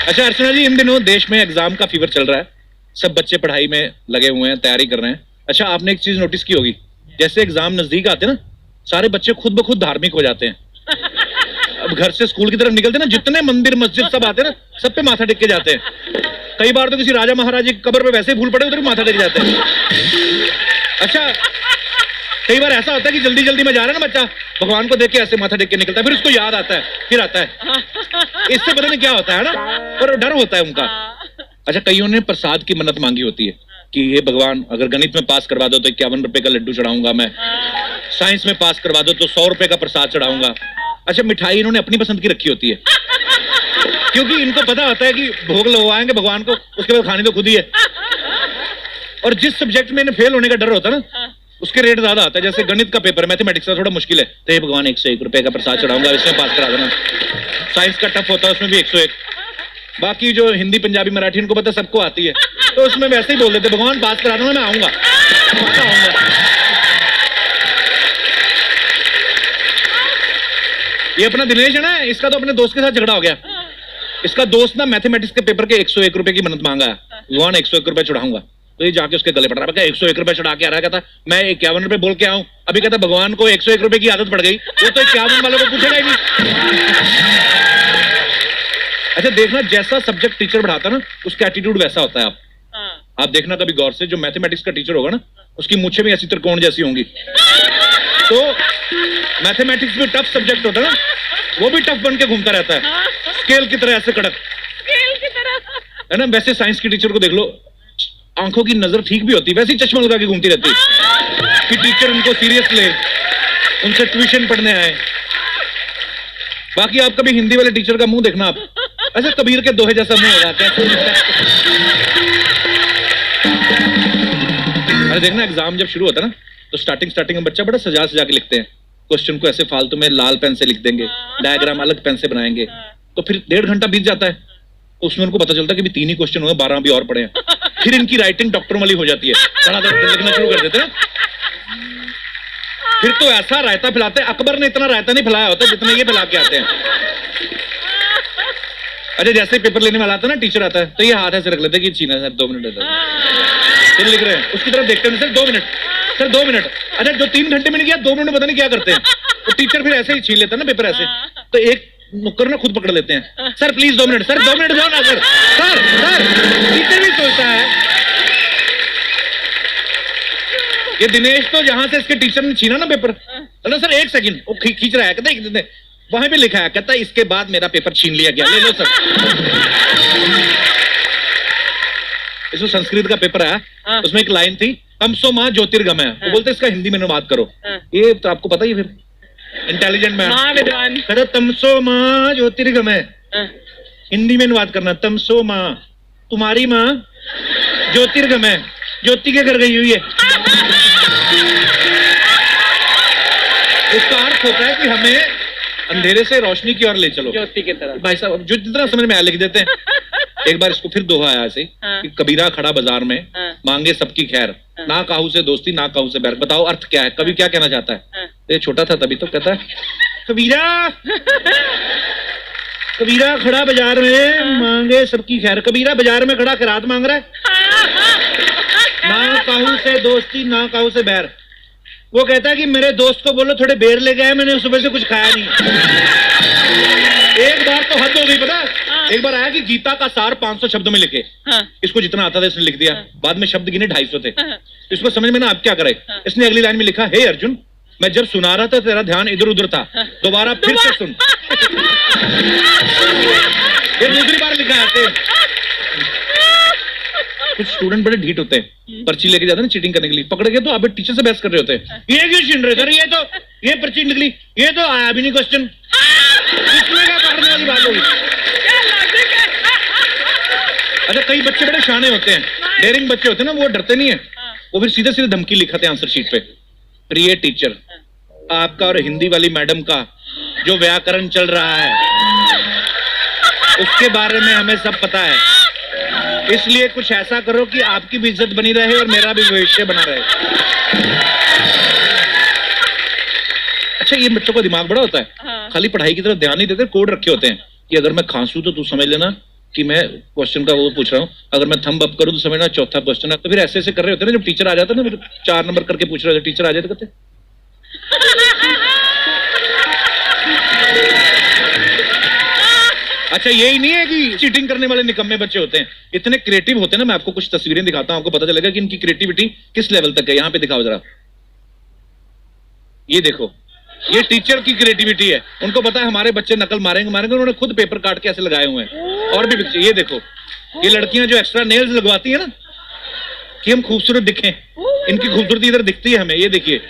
अच्छा अर्चना जी, इन दिनों देश में एग्जाम का फीवर चल रहा है, सब बच्चे पढ़ाई में लगे हुए हैं, तैयारी कर रहे हैं। अच्छा आपने एक चीज नोटिस की होगी, जैसे एग्जाम नजदीक आते हैं ना, सारे बच्चे खुद ब खुद धार्मिक हो जाते हैं। अब घर से स्कूल की तरफ निकलते हैं ना, जितने मंदिर मस्जिद सब आते हैं ना, सब पे माथा टेक के जाते हैं। कई बार तो किसी राजा महाराजा की कब्र पे वैसे ही भूल पड़े, उधर भी माथा टेक जाते हैं। अच्छा कई बार ऐसा होता है कि जल्दी जल्दी में जा रहा है ना बच्चा, भगवान को देख के ऐसे माथा टेक के निकलता है, फिर उसको याद आता है, फिर आता है। इससे पता नहीं क्या होता है ना, पर डर होता है उनका। अच्छा कईयों ने प्रसाद की मन्नत मांगी होती है कि हे भगवान अगर गणित में पास करवा दो तो 51 रुपए का लड्डू चढ़ाऊंगा मैं, साइंस में पास करवा दो तो 100 रुपए का प्रसाद चढ़ाऊंगा। अच्छा मिठाई इन्होंने अपनी पसंद की रखी होती है, क्योंकि इनको पता होता है कि भोग लगवाएंगे भगवान को, उसके बाद खानी तो खुद ही है। और जिस सब्जेक्ट में इन्हें फेल होने का डर होता है ना, उसके रेट ज्यादा आता है। जैसे गणित का पेपर, मैथमेटिक्स का थोड़ा मुश्किल है, तो हे भगवान 101 रुपए का प्रसाद चढ़ाऊंगा, इसमें पास करा देना। साइंस का टफ होता है, उसमें भी 101। बाकी जो हिंदी पंजाबी मराठी इनको पता सबको आती है, तो उसमें वैसे ही बोल देते भगवान पास करा दूंगा, मैं आऊंगा पक्का आऊंगा। ये अपना दिनेश है ना, इसका तो अपने दोस्त के साथ झगड़ा हो गया। इसका दोस्त ना मैथमेटिक्स के पेपर के 101 रुपए की मन्नत मांगा है, भगवान 101 रुपए चढ़ाऊंगा। तो ये जाके उसके गले पड़ रहा है, 101 रुपए चढ़ा के आ रहा है, कहता मैं 51 रुपए बोल के आऊं। अभी कहता भगवान को 101 रुपए की आदत पड़ गई, वो तो 51 वालों को पूछेगा ही नहीं। अच्छा देखना, जैसा सब्जेक्ट टीचर पढ़ाता ना, उसका एटीट्यूड वैसा होता है। आप देखना कभी गौर से, जो मैथमेटिक्स का टीचर होगा ना, उसकी मूछें भी ऐसी त्रिकोण जैसी होंगी। तो मैथमेटिक्स भी टफ सब्जेक्ट होता है ना, वो भी टफ बन के घूमता रहता है, स्केल की तरह ऐसे कड़क, स्केल की तरह है ना। वैसे साइंस की टीचर को देख लो, आंखों की नजर ठीक भी होती है, वैसे ही चश्मा लगा के घूमती रहती है कि टीचर उनको सीरियस ले, उनसे ट्यूशन पढ़ने आए। बाकी आप कभी हिंदी वाले टीचर का मुंह देखना, आप ऐसे कबीर के दोहे जैसा मुंह हो जाता है। अरे देखना, एग्जाम जब शुरू होता है ना, तो स्टार्टिंग में बच्चा बड़ा सजा सजा के लिखते हैं क्वेश्चन को, ऐसे फालतू में लाल पेन से लिख देंगे, डायग्राम अलग पेन से बनाएंगे। तो फिर 1.5 घंटा बीत जाता है, उसमें उनको पता चलता है कि भी 3 ही क्वेश्चन हुए, 12 भी और पड़े हैं। फिर इनकी राइटिंग डॉक्टर वाली हो जाती है, लिखना शुरू कर देते हैं। फिर तो ऐसा रायता फैलाते हैं, अकबर ने इतना रायता नहीं फैलाया होता जितना ये फैला के आते हैं। अरे जैसे पेपर लेने वाला आता है ना, टीचर आता है, तो ये हाथ ऐसे रख लेते हैं कि छीना सर 2 मिनट देता है, फिर लिख रहे हैं, उसकी तरफ देखते हैं सर 2 मिनट, सर 2 मिनट। अच्छा जो 3 घंटे में नहीं किया, 2 मिनट में पता नहीं क्या करते हैं। तो टीचर फिर ऐसे ही छीन लेता है ना पेपर ऐसे, तो एक नुक्कर ना खुद पकड़ लेते हैं, sir please 2 minute, sir 2 minute दो ना सर, सर टीचर भी सोचता है। ये दिनेश तो जहां से इसके टीचर ने छीना ना पेपर, चलो सर 1 सेकंड, वो खींच रहा है, कहता वहां पे लिखा है, कहता इसके बाद मेरा पेपर छीन लिया गया, ले लो सर। इसमें संस्कृत का पेपर है, उसमें एक लाइन थी, तमसो मां ज्योतिर्गमय, वो बोलते इसका हिंदी में अनुवाद करो। ये तो आपको पता ही, फिर इंटेलिजेंट मैन, कहता तमसो मां ज्योतिर्गमय, हिंदी में अनुवाद करना, तमसो मां तुम्हारी मां ज्योतिर्गमय, ज्योति के घर गई हुई है। इसका अर्थ होता है कि हमें अंधेरे से रोशनी की ओर ले चलो, ज्योति की तरह। भाई साहब जो जितना समझ में आया लिख देते हैं। एक बार इसको फिर दोहा आया ऐसे कि कबीरा खड़ा बाजार में, मांगे सबकी खैर, ना काहू से दोस्ती ना काहू से बैर। बताओ अर्थ क्या है, कवि क्या कहना चाहता है? ये छोटा था तभी तो कहता है, कबीरा खड़ा बाजार में मांगे सबकी खैर। कबीरा बाजार में खड़ा खैरात मांग रहा है, ना काहू से दोस्ती ना काहू से बैर। वो कहता है कि मेरे दोस्त को बोलो थोड़े बेर ले गए, मैंने सुबह से कुछ खाया नहीं। एक बार तो हद हो गई, पता है? एक बार आया कि गीता का सार 500 शब्दों में लिखे, इसको जितना आता था इसने लिख दिया, बाद में शब्द गिने 250 थे। इसको समझ में ना आप क्या करे, इसने अगली लाइन में लिखा, हे अर्जुन मैं जब सुना रहा था तेरा ध्यान इधर उधर था, दोबारा फिर से सुन। ये दूसरी बार लिखा है। कुछ स्टूडेंट बड़े ढीठ होते हैं, पर्ची लेके जाते हैं ना चीटिंग करने के लिए, पकड़ के तो आप टीचर से बहस कर रहे होते हैं, ये क्यों छीन रहे सर, ये पर्ची निकली, ये तो आया भी नहीं क्वेश्चन, इसमें क्या पढ़ने वाली बात होगी। अच्छा कई बच्चे बड़े शाने होते हैं, डेयरिंग बच्चे होते हैं ना, वो डरते नहीं है, वो फिर सीधे सीधे धमकी लिखाते हैं आंसर शीट पे। प्रिय टीचर, आपका और हिंदी वाली मैडम का जो व्याकरण चल रहा है उसके बारे में हमें सब पता है, इसलिए कुछ ऐसा करो कि आपकी भी इज्जत बनी रहे और मेरा भी भविष्य बना रहे। अच्छा ये बच्चों का दिमाग बड़ा होता है, खाली पढ़ाई की तरफ ध्यान नहीं देते, कोड रखे होते हैं कि अगर मैं खांसू तो तू समझ लेना कि मैं क्वेश्चन का वो पूछ रहा हूँ, अगर मैं थंब अप करूँ तो समझना चौथा क्वेश्चन है। तो फिर ऐसे ऐसे कर रहे होते ना, जब टीचर आ जाता ना, फिर 4 नंबर करके पूछ रहे होते, टीचर आ जाते कहते अच्छा यही नहीं है कि चीटिंग करने वाले निकम्मे बच्चे होते हैं, इतने क्रिएटिव होते हैं ना। मैं आपको कुछ तस्वीरें दिखाता हूं, आपको पता चलेगा कि इनकी क्रिएटिविटी किस लेवल तक है। यहां पे दिखाओ जरा, ये देखो, ये टीचर की क्रिएटिविटी है। उनको पता है हमारे बच्चे नकल मारेंगे, उन्होंने खुद पेपर काट के ऐसे लगाए हुए हैं। और भी बच्चे, ये देखो, ये लड़कियां जो एक्स्ट्रा नेल्स लगवाती है ना कि हम खूबसूरत दिखें, इनकी खूबसूरती इधर दिखती है हमें। ये देखिए,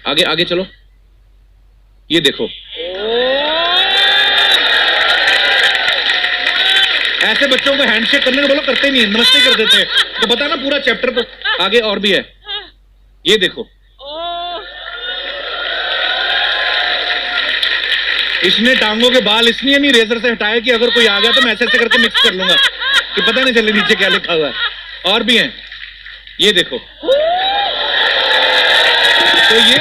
आगे आगे चलो, ये देखो, ऐसे बच्चों को हैंडशेक करने को बोलो, करते नहीं है, नमस्ते कर देते हैं। तो बता ना पूरा चैप्टर। तो आगे और भी है, ये देखो, इसने टांगों के बाल इसलिए नहीं रेजर से हटाए कि अगर कोई आ गया तो मैं ऐसे ऐसे करके मिक्स कर लूंगा कि पता नहीं चले नीचे क्या लिखा हुआ है। और भी है, ये देखो। तो ये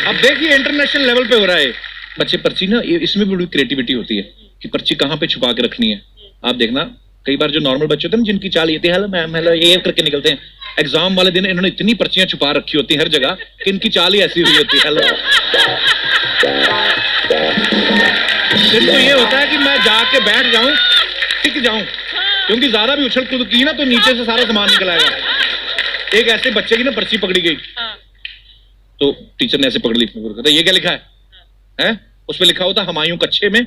अब देखिए इंटरनेशनल लेवल पे हो रहा है। बच्चे पर्ची ना, इसमें भी बड़ी क्रिएटिविटी होती है कि पर्ची कहाँ पे छुपा के रखनी है। आप देखना, कई बार जो नॉर्मल बच्चे होते हैं ना, जिनकी चाल ये हेलो मैम हेलो ये करके निकलते हैं, एग्जाम वाले दिन इन्होंने इतनी पर्चियां छुपा रखी होती हैं हर जगह कि इनकी चाल ही ऐसी हुई होती है। हेलो, इनको ये होता है कि मैं जाके बैठ जाऊं, टिक जाऊं, क्योंकि ज्यादा भी उछल कूद की ना तो नीचे से सारा सामान निकल आएगा। एक ऐसे बच्चे की ना पर्ची पकड़ी गई, तो टीचर ने ऐसे पकड़ ली, कहता ये क्या लिखा है? उस पर लिखा होता हुमायूं कच्छे में,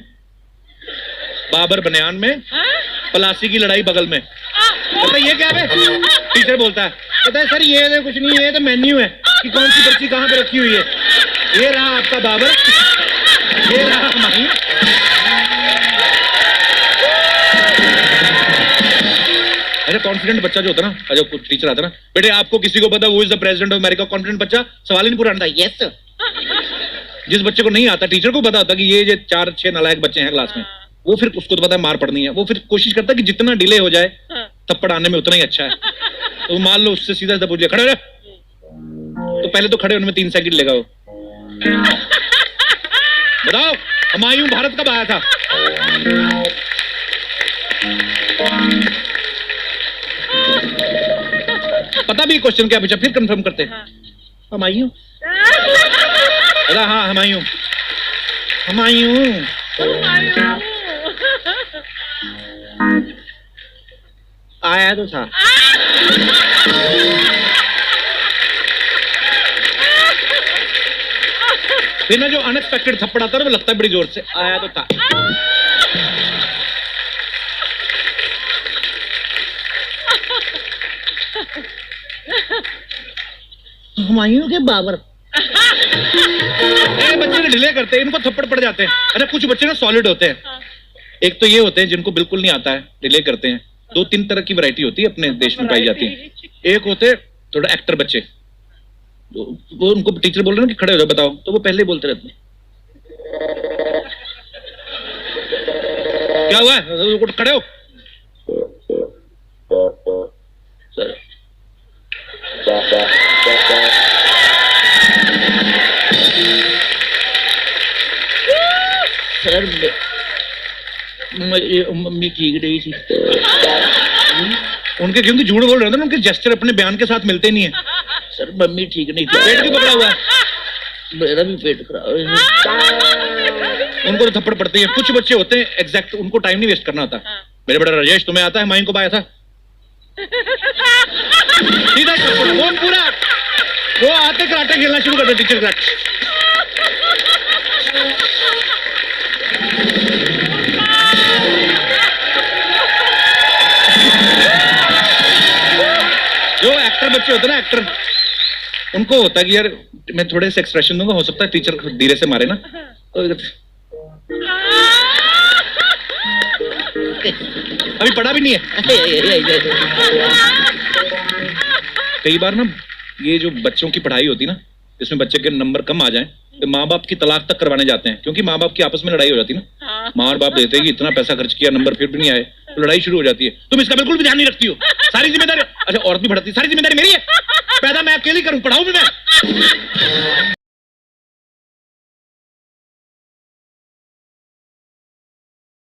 बाबर बनियान में, पलासी की लड़ाई बगल में। कहता ये क्या है? टीचर बोलता है, कहता है सर ये कुछ नहीं, ये तो मेन्यू है कि कौन सी पर्ची कहाँ पे रखी हुई है। ये रहा आपका बाबर, ये रहा हुमायूं। अच्छा कॉन्फिडेंट बच्चा जो होता ना, अच्छा कुछ टीचर आता ना, बेटे आपको किसी को पता who is the president of America? Confident बच्चा सवाल ही नहीं पूरा आता, यस सर। जिस बच्चे को नहीं आता, टीचर को पता होता कि ये जो 4-6 नालायक बच्चे हैं क्लास में, वो फिर उसको तो पता है मार पड़नी है, वो फिर कोशिश करता है कि जितना डिले हो जाए थप्पड़ आने में उतना ही अच्छा है। तो मान लो उससे सीधा सीधा पूछ लिया, खड़े हो जा, तो पहले तो खड़े होने में 3 सेकंड लेगा वो। बताओ हुमायूं भारत कब आया था? पता भी क्वेश्चन क्या पूछा, फिर कंफर्म करते हैं। हुमायूं, हाँ हुमायूं, हुमायूं आया तो था। फिर ना जो अनएक्सपेक्टेड थप्पड़ आता है वो लगता है बड़ी जोर से, आया तो था। हुमायूं के बाबर। बच्चे ने डिले करते हैं, इनको थप्पड़ पड़ जाते हैं। अच्छा कुछ बच्चे ना सॉलिड होते हैं, एक तो ये होते हैं जिनको बिल्कुल नहीं आता है, डिले करते हैं। 2-3 तरह की वैरायटी होती है अपने देश में पाई जाती है। एक होते हैं थोड़ा एक्टर बच्चे, वो उनको टीचर बोल रहे हैं कि खड़े हो जाओ बताओ, तो वो पहले बोलते रहते हैं क्या हुआ है, खड़े हो सर। सर मम्मी ठीक नहीं थी। उनके क्योंकि झूठ बोल रहे थे ना, उनके जेस्चर अपने बयान के साथ मिलते नहीं है। सर मम्मी ठीक नहीं थी। पेट क्यों पकड़ा हुआ है? मेरा भी पेट खराब है। उनको तो थप्पड़ पड़ते हैं। कुछ बच्चे होते हैं एग्जैक्ट, उनको टाइम नहीं वेस्ट करना होता। मेरे बड़ा राजेश, तुम्हें आता है हुमायूं को पाया था? सीधा वो पूरा वो आते कराटे खेलना शुरू कर दे टीचर कराटे। जो एक्टर बच्चे होते हैं ना, एक्टर, उनको होता है कि यार मैं थोड़े से एक्सप्रेशन दूंगा, हो सकता है टीचर धीरे से मारे ना, तो अभी पढ़ा भी नहीं है। कई बार ना ये जो बच्चों की पढ़ाई होती है ना, इसमें बच्चे के नंबर कम आ जाएं तो माँ बाप की तलाक तक करवाने जाते हैं, क्योंकि माँ बाप की आपस में लड़ाई हो जाती है ना। माँ और बाप देते हैं कि इतना पैसा खर्च किया, नंबर फिर भी नहीं आए, तो लड़ाई शुरू हो जाती है। तुम इसका बिल्कुल भी ध्यान नहीं रखती हो, सारी जिम्मेदारी, अच्छा औरत भी बढ़ती, सारी जिम्मेदारी मेरी है, पैदा मैं अकेली करूं, पढ़ाऊं भी मैं।